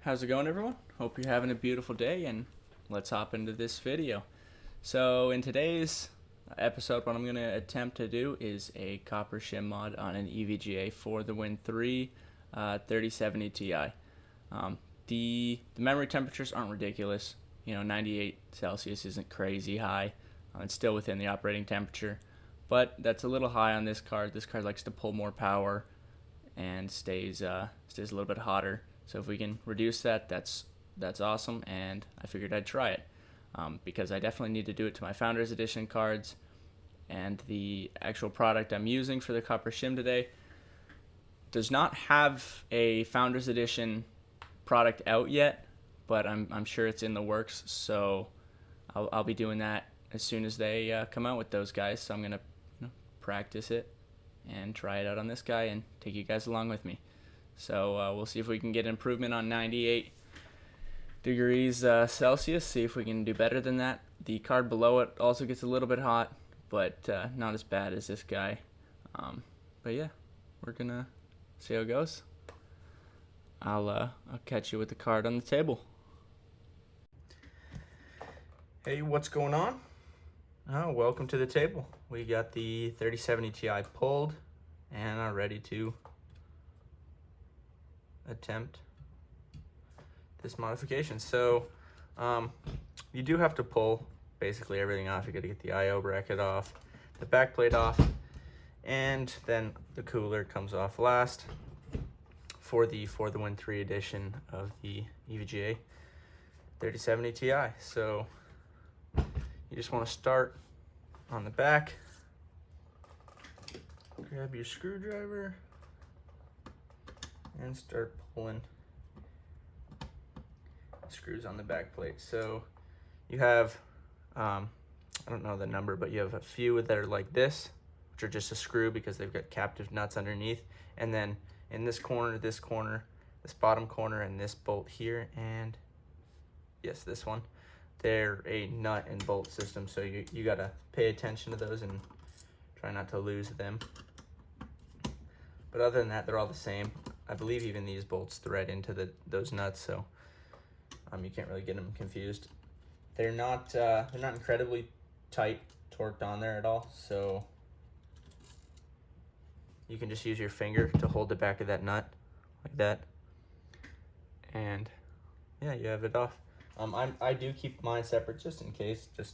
How's it going, everyone? Hope you're having a beautiful day, and let's hop into this video. So in today's episode, what I'm going to attempt to do is a copper shim mod on an EVGA for the Win 3 3070ti. The memory temperatures aren't ridiculous. 98 Celsius isn't crazy high. It's still within the operating temperature, but that's a little high on this card. This card likes to pull more power and stays a little bit hotter. So if we can reduce that, that's awesome, and I figured I'd try it because I definitely need to do it to my Founders Edition cards, and the actual product I'm using for the copper shim today does not have a Founders Edition product out yet, but I'm sure it's in the works, so I'll be doing that as soon as they come out with those guys. So I'm going to practice it and try it out on this guy and take you guys along with me. So we'll see if we can get improvement on 98 degrees Celsius, see if we can do better than that. The card below it also gets a little bit hot, but not as bad as this guy. But yeah, we're going to see how it goes. I'll catch you with the card on the table. Hey, what's going on? Oh, welcome to the table. We got the 3070ti pulled and are ready to attempt this modification. So you do have to pull basically everything off. You got to get the IO bracket off, the backplate off, and then the cooler comes off last for the Win 3 edition of the EVGA 3070ti. So you just want to start on the back, grab your screwdriver, and start pulling screws on the back plate. So you have, I don't know the number, but you have a few that are like this, which are just a screw because they've got captive nuts underneath. And then in this corner, this bottom corner, and this bolt here, and yes, this one, they're a nut and bolt system. So you gotta pay attention to those and try not to lose them. But other than that, they're all the same. I believe even these bolts thread into those nuts, so you can't really get them confused. They're not incredibly tight torqued on there at all, so you can just use your finger to hold the back of that nut like that, and yeah, you have it off. I do keep mine separate just in case, just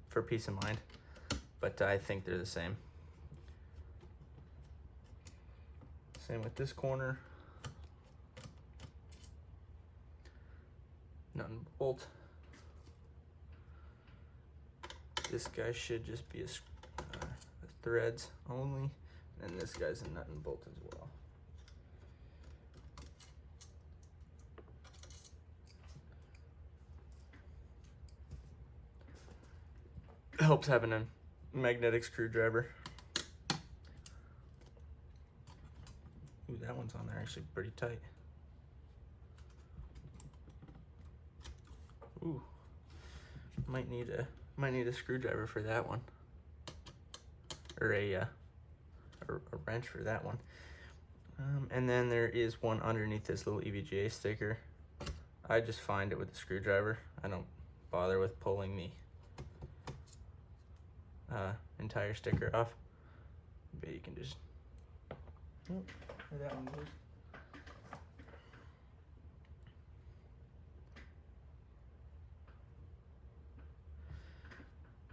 for peace of mind, but I think they're the same. Same with this corner. Nut and bolt. This guy should just be a threads only, and this guy's a nut and bolt as well. It helps having a magnetic screwdriver. Ooh, that one's on there actually pretty tight. Ooh, might need a screwdriver for that one, or a wrench for that one. And then there is one underneath this little EVGA sticker. I just find it with a screwdriver. I don't bother with pulling the entire sticker off. But you can just. Oh, where that one goes.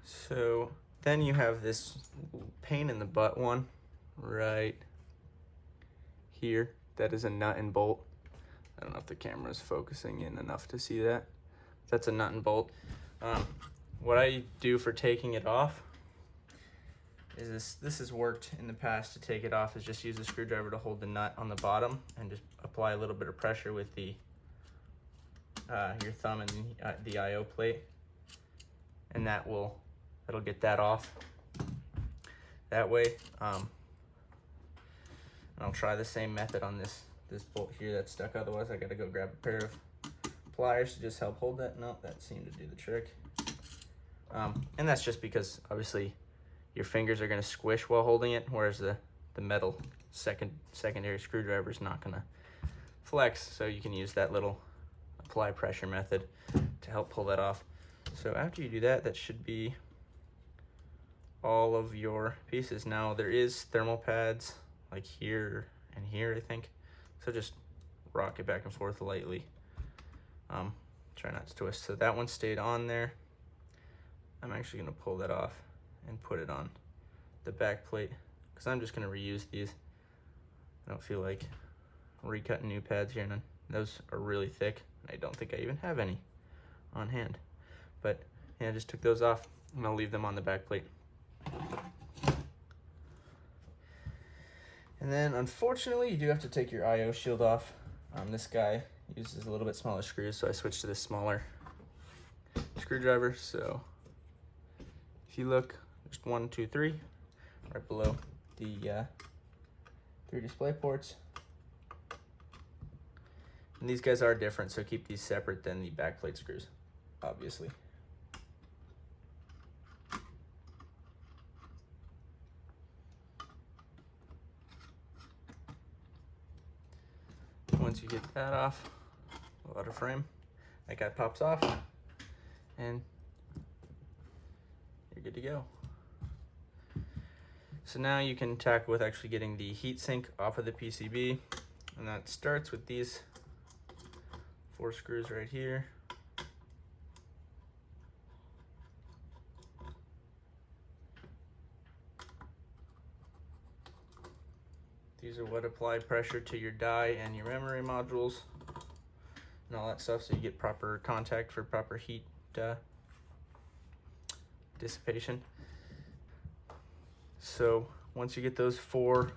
So then you have this pain in the butt one right here. That is a nut and bolt. I don't know if the camera is focusing in enough to see that. That's a nut and bolt. What I do for taking it off is this has worked in the past to take it off, is just use a screwdriver to hold the nut on the bottom and just apply a little bit of pressure with the your thumb and the IO plate, and that'll get that off that way. And I'll try the same method on this bolt here that's stuck. Otherwise I gotta go grab a pair of pliers to just help hold that. No, that seemed to do the trick. And that's just because obviously your fingers are going to squish while holding it, whereas the metal secondary screwdriver is not going to flex, so you can use that little apply pressure method to help pull that off. So after you do that, that should be all of your pieces. Now there is thermal pads like here and here, I think. So just rock it back and forth lightly. Try not to twist. So that one stayed on there. I'm actually gonna pull that off and put it on the back plate because I'm just gonna reuse these. I don't feel like recutting new pads here, and those are really thick. I don't think I even have any on hand. But yeah, I just took those off and I'll leave them on the back plate. And then unfortunately you do have to take your IO shield off. This guy uses a little bit smaller screws, so I switched to this smaller screwdriver. So if you look, there's 1, 2, 3 right below the 3 display ports. And these guys are different, so keep these separate than the backplate screws, obviously. Once you get that off, out of frame, that guy pops off, and you're good to go. So now you can tackle with actually getting the heatsink off of the PCB, and that starts with these 4 screws right here. These are what apply pressure to your die and your memory modules and all that stuff, so you get proper contact for proper heat dissipation. So once you get those 4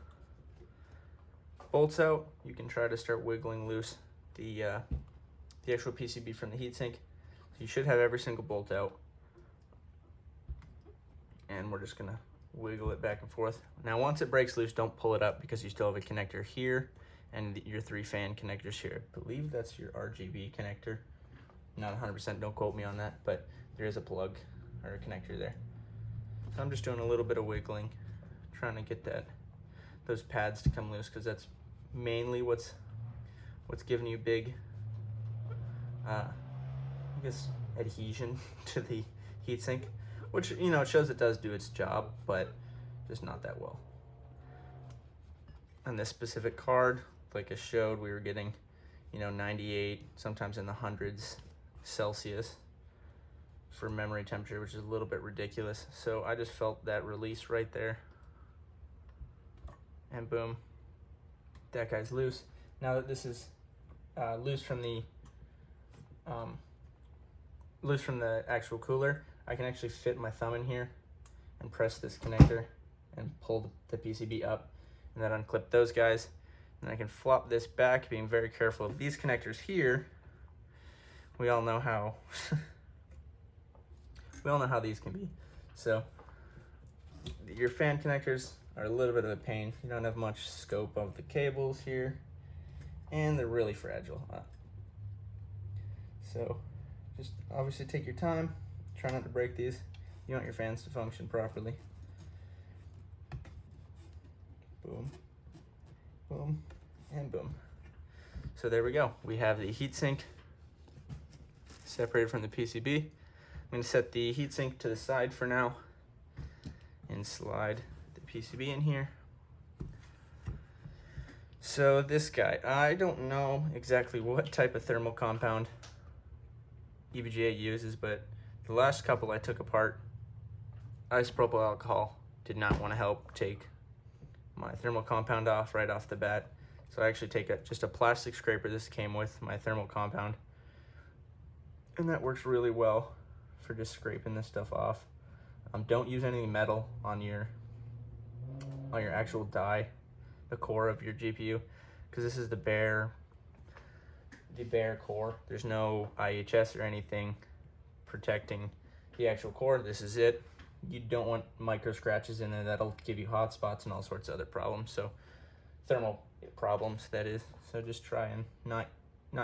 bolts out, you can try to start wiggling loose the actual PCB from the heatsink. So you should have every single bolt out, and we're just gonna wiggle it back and forth. Now once it breaks loose, don't pull it up because you still have a connector here and your 3 fan connectors here. I believe that's your RGB connector. Not 100%, don't quote me on that, but there is a plug or a connector there. So I'm just doing a little bit of wiggling, trying to get those pads to come loose, because that's mainly what's giving you big I guess adhesion to the heatsink, which, you know, it shows it does do its job, but just not that well. On this specific card, like I showed, we were getting, you know, 98, sometimes in the hundreds Celsius for memory temperature, which is a little bit ridiculous. So I just felt that release right there, and boom, that guy's loose. Now that this is loose from the actual cooler, I can actually fit my thumb in here and press this connector and pull the PCB up, and then unclip those guys. And I can flop this back, being very careful of these connectors here. We all know how these can be. So your fan connectors are a little bit of a pain. You don't have much scope of the cables here, and they're really fragile. So just obviously take your time. Try not to break these. You want your fans to function properly. Boom, boom, and boom. So there we go. We have the heatsink separated from the PCB. I'm going to set the heatsink to the side for now and slide the PCB in here. So this guy, I don't know exactly what type of thermal compound EVGA uses, but the last couple I took apart, isopropyl alcohol did not want to help take my thermal compound off right off the bat. So I actually take just a plastic scraper. This came with my thermal compound, and that works really well for just scraping this stuff off. Don't use any metal on your actual die, the core of your GPU, because this is the bare core. There's no IHS or anything protecting the actual core. This is it. You don't want micro scratches in there. That'll give you hot spots and all sorts of other problems. So thermal problems, that is. So just try and not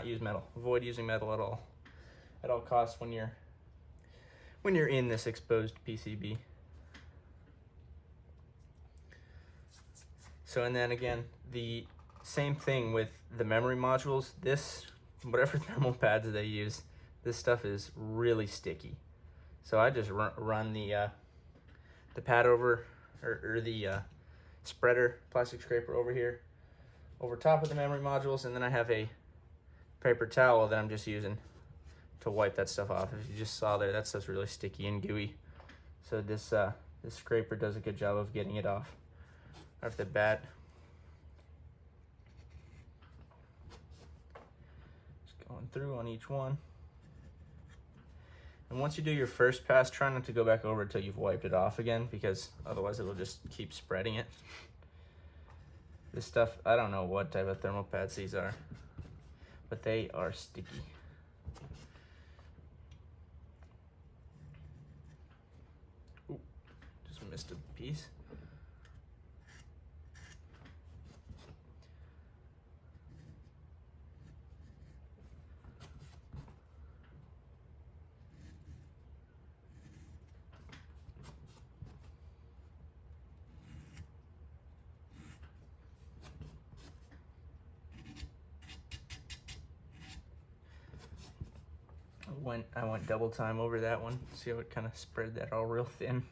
use metal. Avoid using metal at all costs when you're in this exposed PCB. So, and then again, the same thing with the memory modules. This, whatever thermal pads they use, this stuff is really sticky. So I just run the pad over, or the spreader, plastic scraper over here, over top of the memory modules, and then I have a paper towel that I'm just using to wipe that stuff off. If you just saw there, that stuff's really sticky and gooey. So this scraper does a good job of getting it off the bat. Just going through on each one. And once you do your first pass, try not to go back over until you've wiped it off again, because otherwise it'll just keep spreading it. This stuff, I don't know what type of thermal pads these are, but they are sticky. Ooh, just missed a piece. I went double time over that one. See how it kind of spread that all real thin.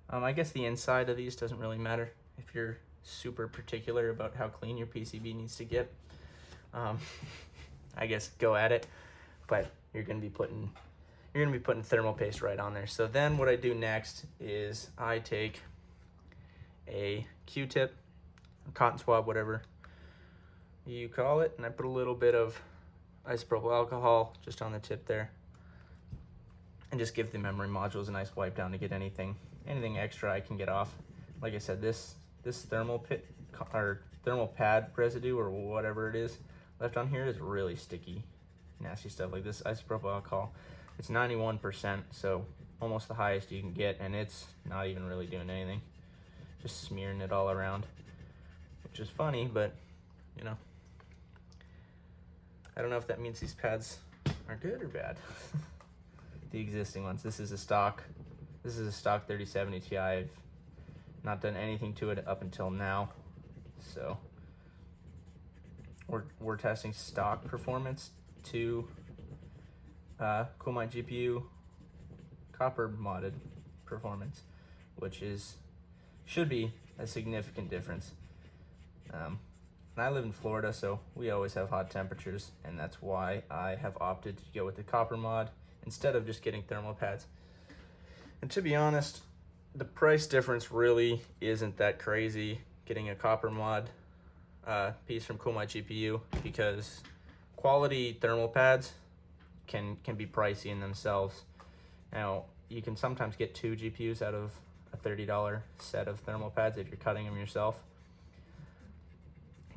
I guess the inside of these doesn't really matter if you're super particular about how clean your PCB needs to get. I guess go at it, but you're gonna be putting thermal paste right on there. So then what I do next is I take a Q-tip, a cotton swab, whatever you call it, and I put a little bit of isopropyl alcohol just on the tip there, and just give the memory modules a nice wipe down to get anything extra I can get off. Like I said, this thermal pad residue or whatever it is left on here is really sticky, nasty stuff. Like this isopropyl alcohol, it's 91%, so almost the highest you can get, and it's not even really doing anything, just smearing it all around, which is funny, but you know, I don't know if that means these pads are good or bad. The existing ones. This is a stock 3070 Ti. I've not done anything to it up until now. So we're testing stock performance to Coolmine GPU copper modded performance, which should be a significant difference. And I live in Florida, so we always have hot temperatures, and that's why I have opted to go with the copper mod instead of just getting thermal pads. And to be honest, the price difference really isn't that crazy getting a copper mod piece from Coolmine GPU, because quality thermal pads can be pricey in themselves. Now, you can sometimes get 2 GPUs out of a $30 set of thermal pads if you're cutting them yourself.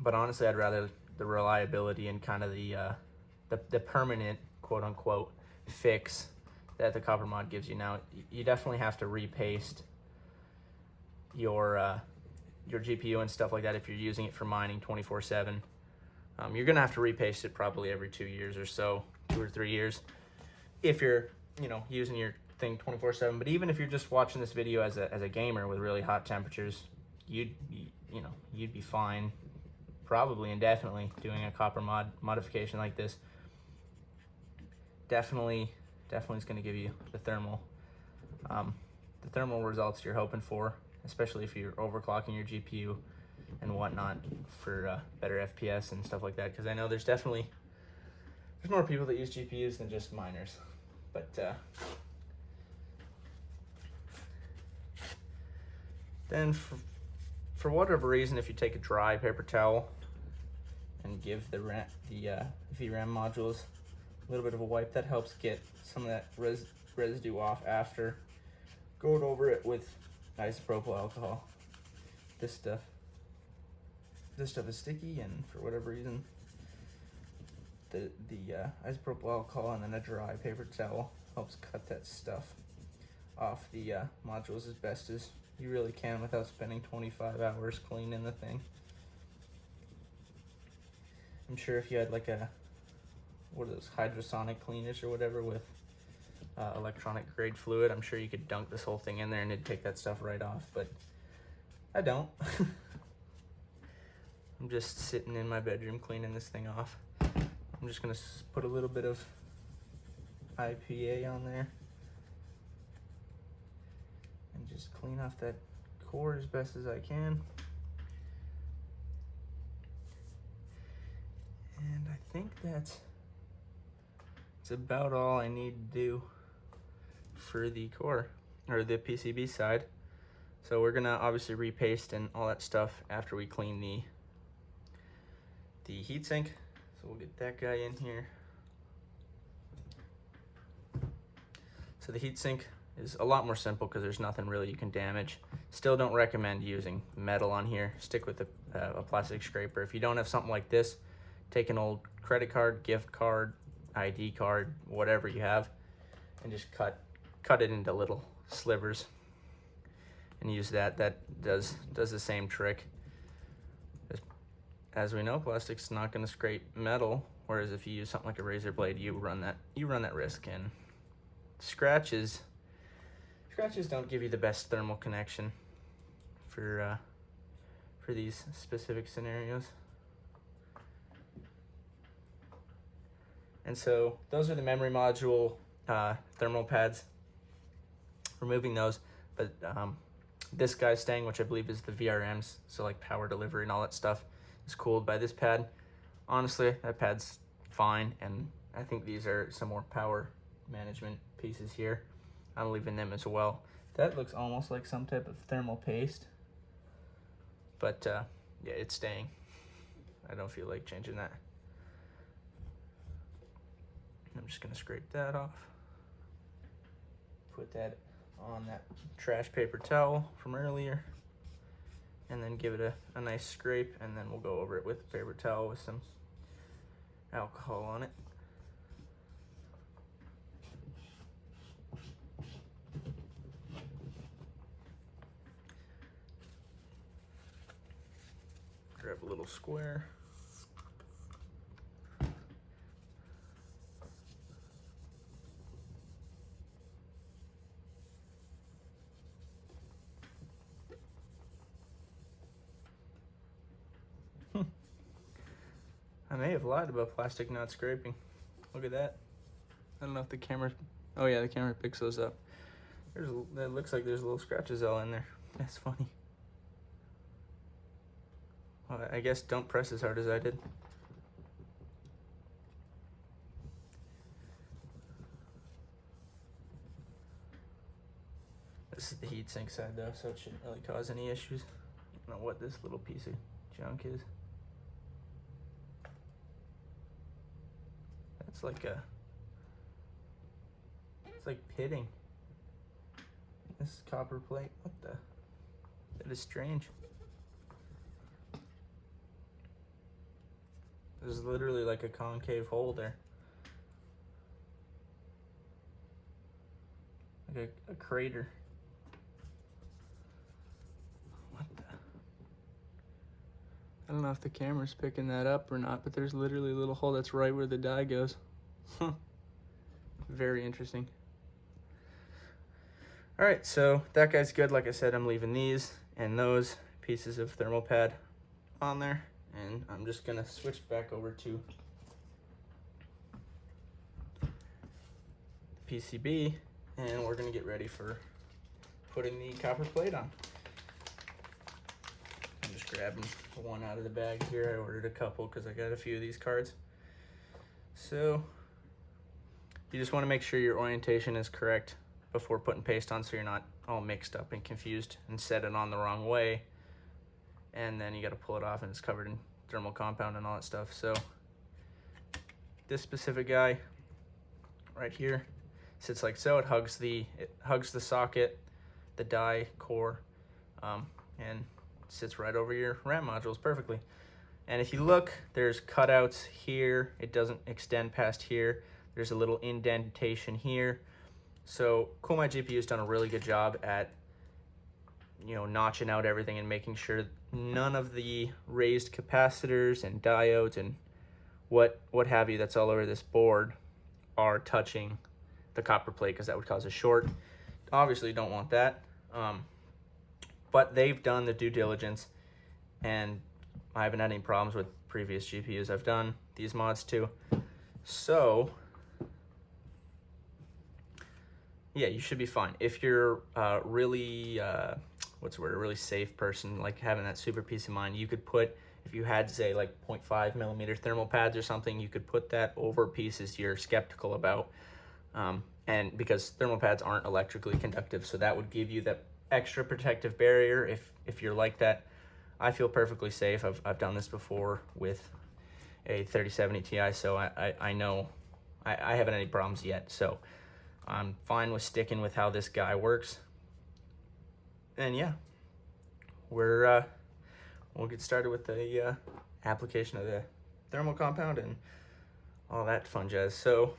But honestly, I'd rather the reliability and kind of the permanent, quote unquote, fix that the copper mod gives you. Now, you definitely have to repaste your GPU and stuff like that if you're using it for mining 24/7. You're gonna have to repaste it probably every 2 years or so, 2 or 3 years, if you're using your thing 24/7. But even if you're just watching this video as a gamer with really hot temperatures, you'd be fine, probably indefinitely, doing a copper modification like this. Definitely is going to give you the thermal results you're hoping for, especially if you're overclocking your GPU and whatnot for better FPS and stuff like that. Because I know there's more people that use GPUs than just miners. But then for whatever reason, if you take a dry paper towel and give the VRAM modules a little bit of a wipe, that helps get some of that residue off after going over it with isopropyl alcohol. This stuff is sticky, and for whatever reason, the isopropyl alcohol and then a dry paper towel helps cut that stuff off the modules as best as you really can without spending 25 hours cleaning the thing. I'm sure if you had like one of those hydrosonic cleaners or whatever with electronic grade fluid, I'm sure you could dunk this whole thing in there and it'd take that stuff right off, but I don't. I'm just sitting in my bedroom cleaning this thing off. I'm just gonna put a little bit of IPA on there and just clean off that core as best as I can. And I think that's about all I need to do for the core, or the PCB side. So we're gonna obviously repaste and all that stuff after we clean the heatsink. So we'll get that guy in here. So the heatsink is a lot more simple because there's nothing really you can damage. Still don't recommend using metal on here. Stick with a plastic scraper. If you don't have something like this, take an old credit card, gift card, ID card, whatever you have, and just cut it into little slivers and use that. That does the same trick. As we know, plastic's not going to scrape metal, whereas if you use something like a razor blade, you run that risk. And scratches don't give you the best thermal connection for these specific scenarios. And so those are the memory module thermal pads. Removing those, but this guy's staying, which I believe is the VRMs, so like power delivery and all that stuff is cooled by this pad. Honestly, that pad's fine, and I think these are some more power management pieces here. I'm leaving them as well. That looks almost like some type of thermal paste, but yeah, it's staying. I don't feel like changing that. I'm just gonna scrape that off. Put that on that trash paper towel from earlier, and then give it a nice scrape, and then we'll go over it with a paper towel with some alcohol on it. Grab a little square. I may have lied about plastic not scraping. Look at that. I don't know if the camera, oh yeah, the camera picks those up. That looks like there's little scratches all in there. That's funny. Well, I guess don't press as hard as I did. This is the heatsink side though, so it shouldn't really cause any issues. I don't know what this little piece of junk is. It's like pitting. This copper plate, what the? That is strange. There's literally like a concave hole there. Like a crater. What the? I don't know if the camera's picking that up or not, but there's literally a little hole that's right where the die goes. Very interesting. All right, so that guy's good. Like I said, I'm leaving these and those pieces of thermal pad on there, and I'm just gonna switch back over to the PCB, and we're gonna get ready for putting the copper plate on. I'm just grabbing one out of the bag here. I ordered a couple because I got a few of these cards. So you just want to make sure your orientation is correct before putting paste on, so you're not all mixed up and confused and set it on the wrong way, and then you got to pull it off and it's covered in thermal compound and all that stuff. So this specific guy right here sits like so. It hugs the socket, the die core, and sits right over your RAM modules perfectly. And if you look, there's cutouts here. It doesn't extend past here. There's a little indentation here. So CoolMyGPU's done a really good job at, notching out everything and making sure none of the raised capacitors and diodes and what have you that's all over this board are touching the copper plate, because that would cause a short. Obviously you don't want that, but they've done the due diligence and I haven't had any problems with previous GPUs I've done these mods to. So yeah, you should be fine. If you're really, what's the word, a really safe person, like having that super peace of mind, you could put, if you had, say, like 0.5 millimeter thermal pads or something, you could put that over pieces you're skeptical about. And because thermal pads aren't electrically conductive, so that would give you that extra protective barrier if you're like that. I feel perfectly safe. I've done this before with a 3070 Ti, so I know I haven't any problems yet. So I'm fine with sticking with how this guy works. And yeah, we'll get started with the application of the thermal compound and all that fun jazz. So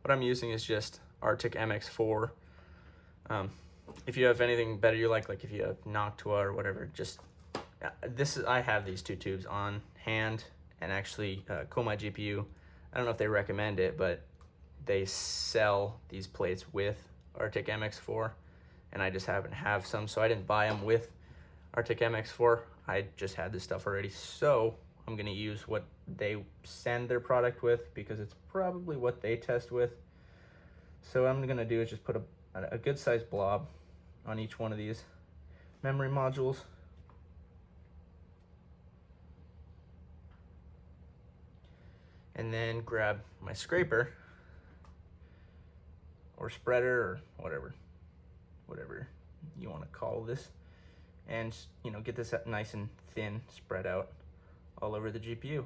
what I'm using is just Arctic MX4. If you have anything better you like if you have Noctua or whatever, just I have these two tubes on hand, and actually Komai GPU, I don't know if they recommend it, but they sell these plates with Arctic MX4, and I just happen to have some, so I didn't buy them with Arctic MX4. I just had this stuff already, so I'm gonna use what they send their product with because it's probably what they test with. So what I'm gonna do is just put a good sized blob on each one of these memory modules. And then grab my scraper or spreader or whatever you want to call this, and get this nice and thin, spread out all over the GPU.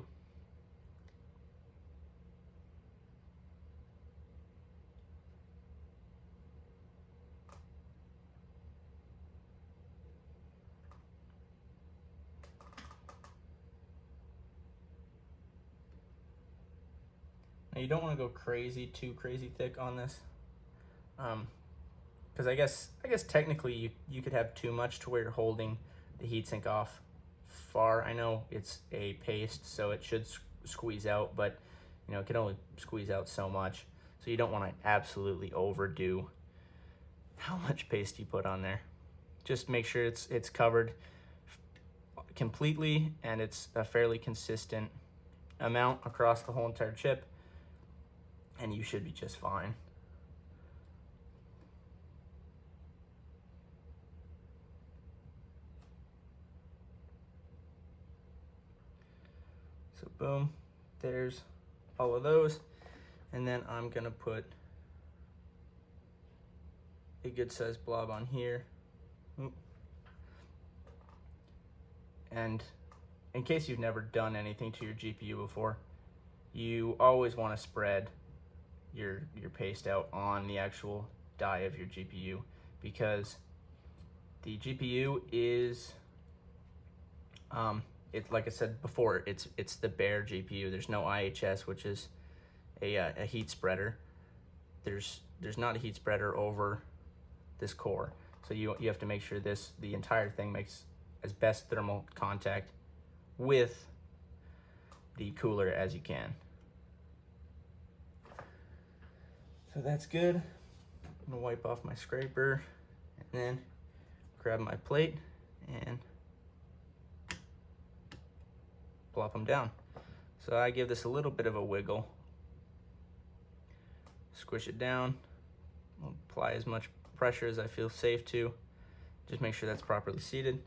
Now you don't want to go too crazy thick on this, because I guess technically you could have too much to where you're holding the heatsink off far. I know it's a paste, so it should squeeze out, but it can only squeeze out so much. So you don't want to absolutely overdo how much paste you put on there. Just make sure it's covered completely and it's a fairly consistent amount across the whole entire chip, and you should be just fine. So boom, there's all of those. And then I'm gonna put a good sized blob on here. And in case you've never done anything to your GPU before, you always want to spread your paste out on the actual die of your GPU, because the GPU is it's like I said before, it's the bare GPU. There's no IHS, which is a heat spreader. There's not a heat spreader over this core, so you have to make sure the entire thing makes as best thermal contact with the cooler as you can. So that's good. I'm gonna wipe off my scraper and then grab my plate and plop them down. So I give this a little bit of a wiggle, squish it down, apply as much pressure as I feel safe to, just make sure that's properly seated,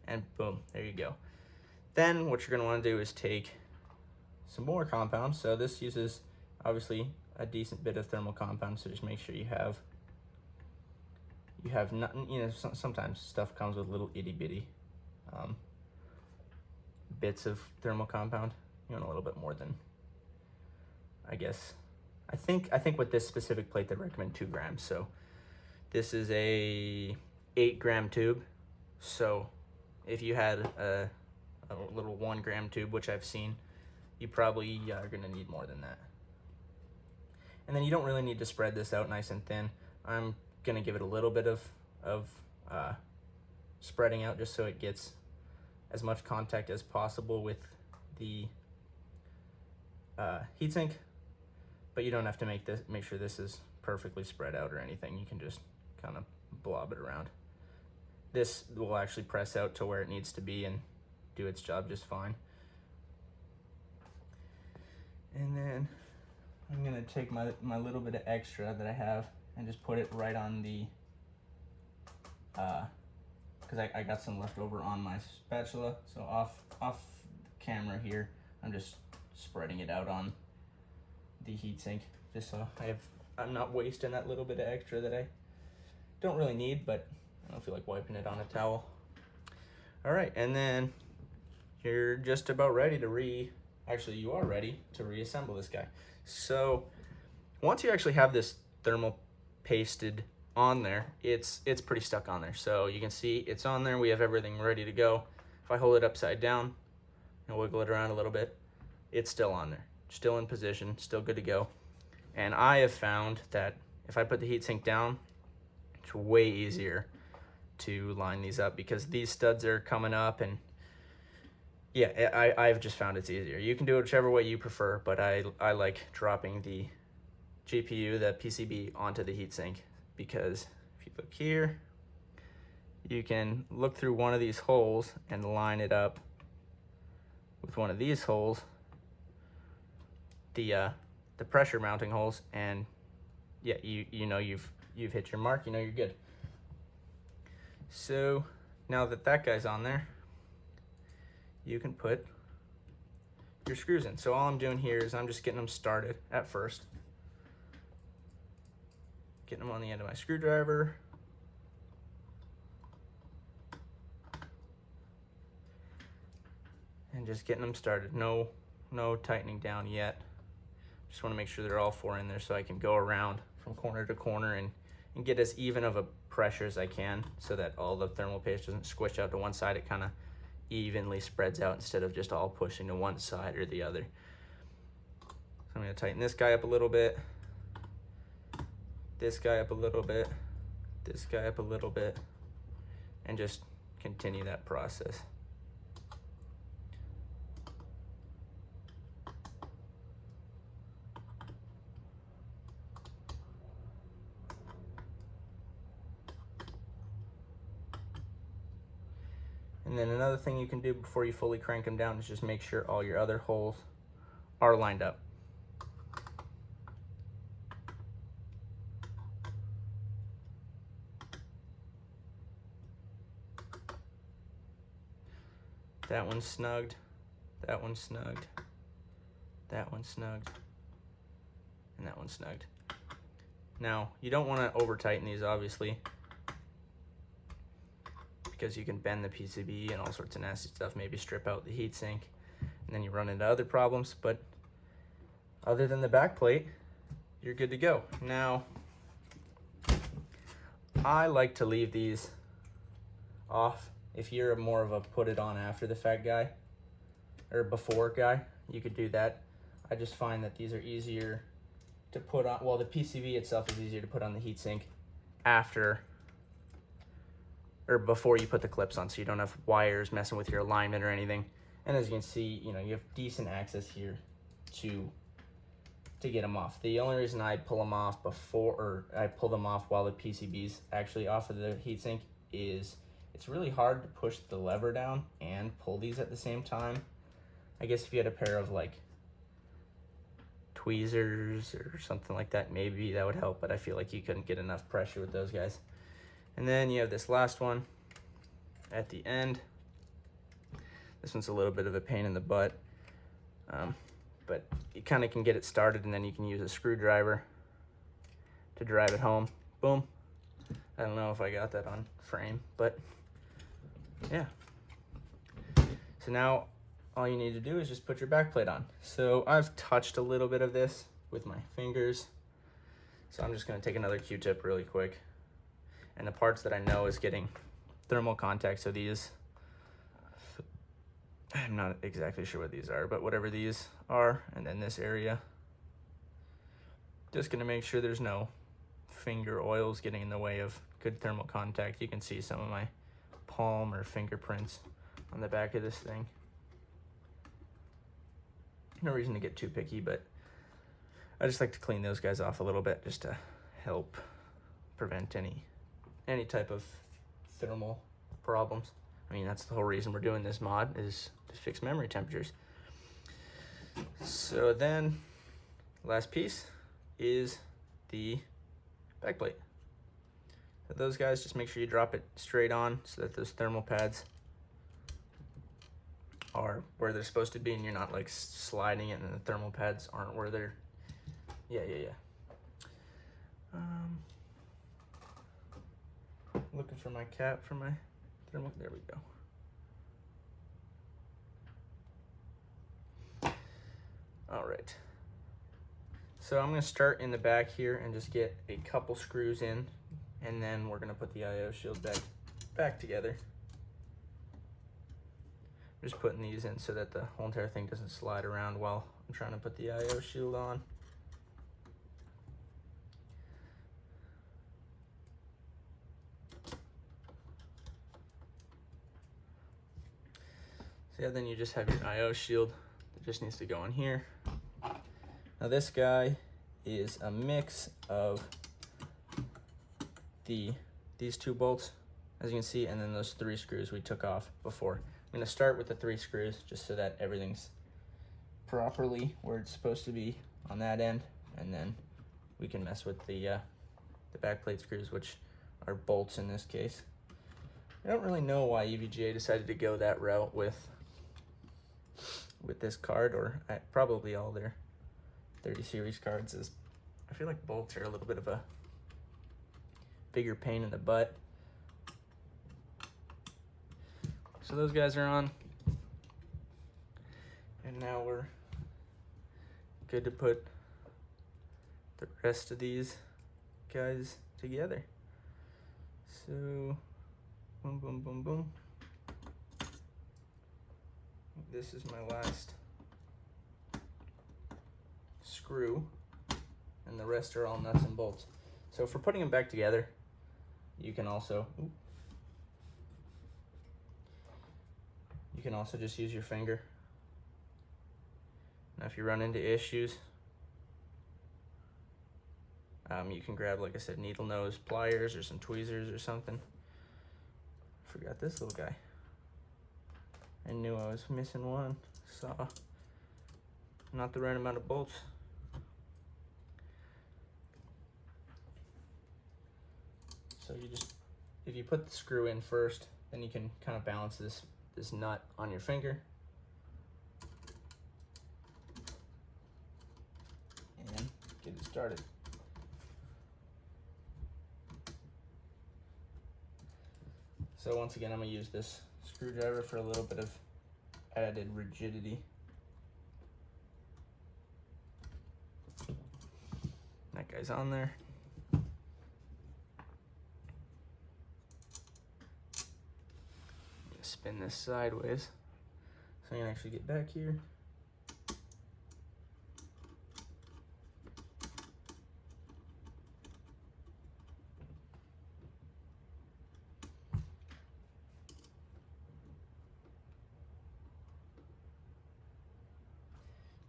and boom, there you go. Then what you're going to want to do is take some more compound. So this uses obviously a decent bit of thermal compound, so just make sure you have nothing. Sometimes stuff comes with little itty bitty bits of thermal compound. You want a little bit more than, I guess. I think with this specific plate they recommend 2 grams. So this is a 8-gram tube. So if you had a little 1-gram tube, which I've seen, you probably are gonna need more than that. And then you don't really need to spread this out nice and thin. I'm gonna give it a little bit of spreading out, just so it gets as much contact as possible with the heatsink. But you don't have to make sure this is perfectly spread out or anything. You can just kind of blob it around. This will actually press out to where it needs to be, and do its job just fine. And then I'm gonna take my little bit of extra that I have and just put it right on the, because I got some left over on my spatula. So off camera here, I'm just spreading it out on the heatsink, just so I'm not wasting that little bit of extra that I don't really need, but I don't feel like wiping it on a towel. All right, and then you're just about ready to actually you are ready to reassemble this guy. So once you actually have this thermal pasted on there, it's pretty stuck on there. So you can see it's on there. We have everything ready to go. If I hold it upside down and wiggle it around a little bit, it's still on there, still in position, still good to go. And I have found that if I put the heatsink down, it's way easier to line these up because these studs are coming up, and yeah, I've just found it's easier. You can do it whichever way you prefer, but I like dropping the GPU, the PCB, onto the heatsink, because if you look here, you can look through one of these holes and line it up with one of these holes, the pressure mounting holes, and yeah, you know you've hit your mark, you know you're good. So now that guy's on there, you can put your screws in. So all I'm doing here is I'm just getting them started at first. Getting them on the end of my screwdriver. And just getting them started. No tightening down yet. Just want to make sure they're all four in there so I can go around from corner to corner and get as even of a pressure as I can so that all the thermal paste doesn't squish out to one side. It kind of evenly spreads out instead of just all pushing to one side or the other. So I'm going to tighten this guy up a little bit, this guy up a little bit, this guy up a little bit, and just continue that process. And then another thing you can do before you fully crank them down is just make sure all your other holes are lined up. That one's snugged, that one's snugged, that one's snugged, and that one's snugged. Now, you don't want to over tighten these, obviously, because you can bend the PCB and all sorts of nasty stuff, maybe strip out the heatsink, and then you run into other problems. But other than the backplate, you're good to go. Now, I like to leave these off. If you're more of a put it on after the fact guy, or before guy, you could do that. I just find that these are easier to put on, well, the PCB itself is easier to put on the heatsink after or before you put the clips on, so you don't have wires messing with your alignment or anything. And as you can see, you know, you have decent access here to get them off. The only reason I pull them off before, or I pull them off while the PCB's actually off of the heatsink, is it's really hard to push the lever down and pull these at the same time. I guess if you had a pair of like tweezers or something like that, maybe that would help, but I feel like you couldn't get enough pressure with those guys. And then you have this last one at the end. This one's a little bit of a pain in the butt, but you kind of can get it started, and then you can use a screwdriver to drive it home. Boom. I don't know if I got that on frame, but yeah. So now all you need to do is just put your backplate on. So I've touched a little bit of this with my fingers, so I'm just going to take another Q-tip really quick. And the parts that I know is getting thermal contact, so these, I'm not exactly sure what these are, but whatever these are, and then this area, just gonna make sure there's no finger oils getting in the way of good thermal contact. You can see some of my palm or fingerprints on the back of this thing. No reason to get too picky, but I just like to clean those guys off a little bit just to help prevent any type of thermal problems. I mean, that's the whole reason we're doing this mod, is to fix memory temperatures. So then, last piece is the backplate. So those guys, just make sure you drop it straight on so that those thermal pads are where they're supposed to be, and you're not like sliding it and the thermal pads aren't where they're, yeah. Looking for my cap for my thermal, there we go. All right. So I'm gonna start in the back here and just get a couple screws in, and then we're gonna put the IO shield back together. I'm just putting these in so that the whole entire thing doesn't slide around while I'm trying to put the IO shield on. So yeah, then you just have your IO shield that just needs to go in here. Now this guy is a mix of these 2 bolts, as you can see, and then those 3 screws we took off before. I'm gonna start with the 3 screws just so that everything's properly where it's supposed to be on that end, and then we can mess with the backplate screws, which are bolts in this case. I don't really know why EVGA decided to go that route with this card, or probably all their 30 series cards, is I feel like bolts are a little bit of a bigger pain in the butt. So those guys are on, and now we're good to put the rest of these guys together. So boom, boom, boom, boom. This is my last screw, and the rest are all nuts and bolts. So for putting them back together, you can also just use your finger. Now if you run into issues, you can grab, like I said, needle nose pliers or some tweezers or something. Forgot this little guy. I knew I was missing one. Saw not the right amount of bolts. So you just, if you put the screw in first, then you can kind of balance this nut on your finger. And get it started. So once again, I'm gonna use this screwdriver for a little bit of added rigidity. That guy's on there. Spin this sideways so I can actually get back here.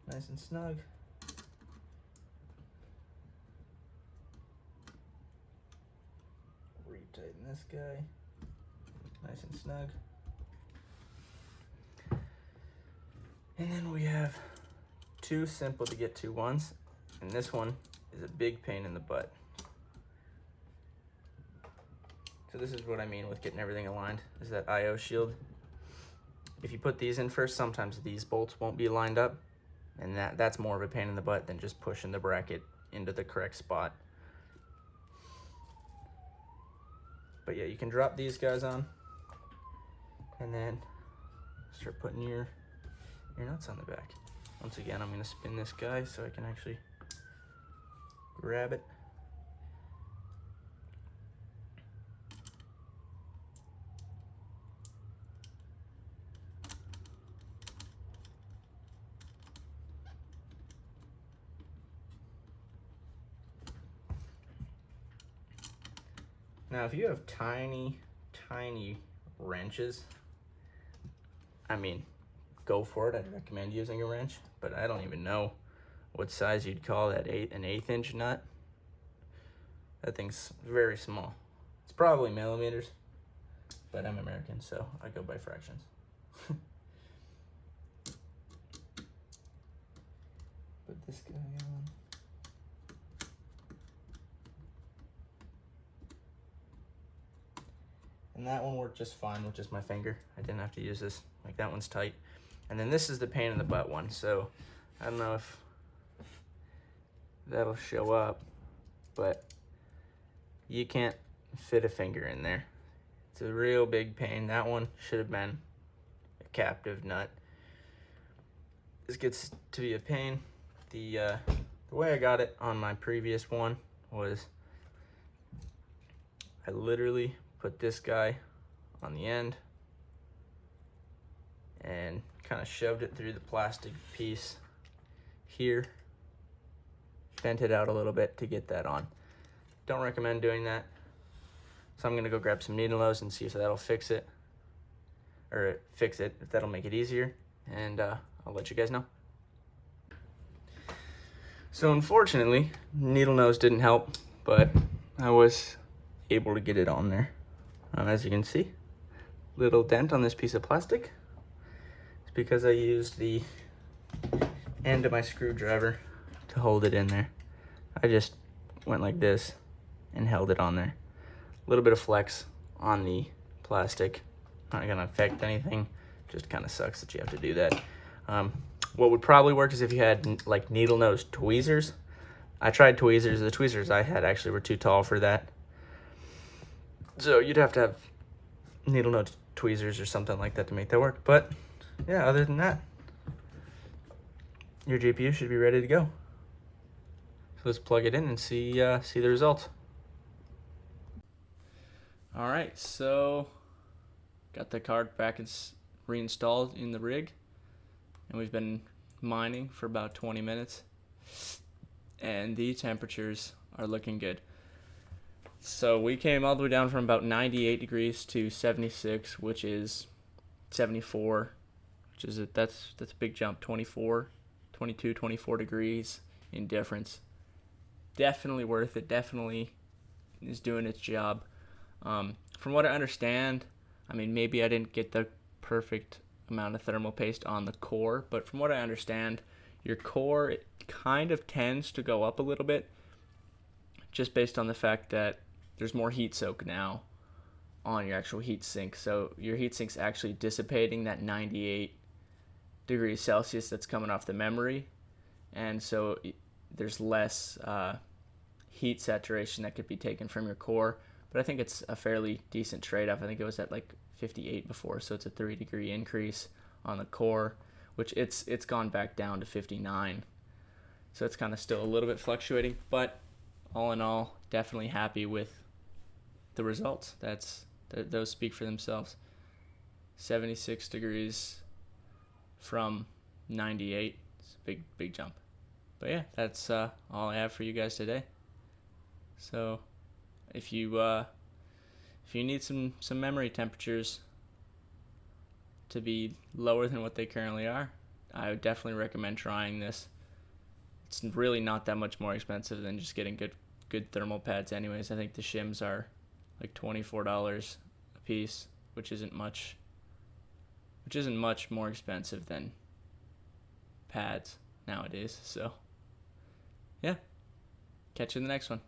Nice and snug. Retighten this guy. Nice and snug. And then we have 2 simple to get to ones, and this one is a big pain in the butt. So this is what I mean with getting everything aligned, is that IO shield. If you put these in first, sometimes these bolts won't be lined up, and that's more of a pain in the butt than just pushing the bracket into the correct spot. But yeah, you can drop these guys on, and then start putting your nuts on the back. Once again, I'm going to spin this guy so I can actually grab it. Now, if you have tiny, tiny wrenches, I mean, go for it. I'd recommend using a wrench, but I don't even know what size you'd call that, an 1/8 inch nut. That thing's very small. It's probably millimeters. but I'm American, so I go by fractions. Put this guy on. And that one worked just fine with just my finger. I didn't have to use this. Like, that one's tight. And then this is the pain in the butt one. So I don't know if that'll show up, but you can't fit a finger in there. It's a real big pain. That one should have been a captive nut. This gets to be a pain. The way I got it on my previous one was I literally put this guy on the end and kind of shoved it through the plastic piece here, bent it out a little bit to get that on. Don't recommend doing that. So I'm gonna go grab some needle nose and see if that'll fix it, or fix it, if that'll make it easier, and I'll let you guys know. So unfortunately, needle nose didn't help, but I was able to get it on there. As you can see, little dent on this piece of plastic. It's because I used the end of my screwdriver to hold it in there. I just went like this and held it on there. A little bit of flex on the plastic, not gonna affect anything, just kind of sucks that you have to do that. What would probably work is if you had like needle nose tweezers. I tried tweezers. The tweezers I had actually were too tall for that. So you'd have to have needle nose tweezers or something like that to make that work. But yeah, other than that, your GPU should be ready to go. So let's plug it in and see the results. All right, so got the card back and reinstalled in the rig, and we've been mining for about 20 minutes, and the temperatures are looking good. So we came all the way down from about 98 degrees to 76, which is 74, which is that's a big jump. 24 degrees in difference. Definitely worth it. Definitely is doing its job. From what I understand, I mean, maybe I didn't get the perfect amount of thermal paste on the core, but from what I understand, your core, it kind of tends to go up a little bit just based on the fact that there's more heat soak now on your actual heat sink. So your heat sink's actually dissipating that 98 degrees Celsius that's coming off the memory, and so there's less heat saturation that could be taken from your core. But I think it's a fairly decent trade-off. I think it was at like 58 before, so it's a 3-degree increase on the core, which it's gone back down to 59. So it's kind of still a little bit fluctuating, but all in all, definitely happy with the results. Those speak for themselves. 76 degrees from 98. It's a big jump. But yeah, that's all I have for you guys today. So if you need some memory temperatures to be lower than what they currently are, I would definitely recommend trying this. It's really not that much more expensive than just getting good thermal pads anyways. I think the shims are like $24 a piece, which isn't much more expensive than pads nowadays. So yeah, catch you in the next one.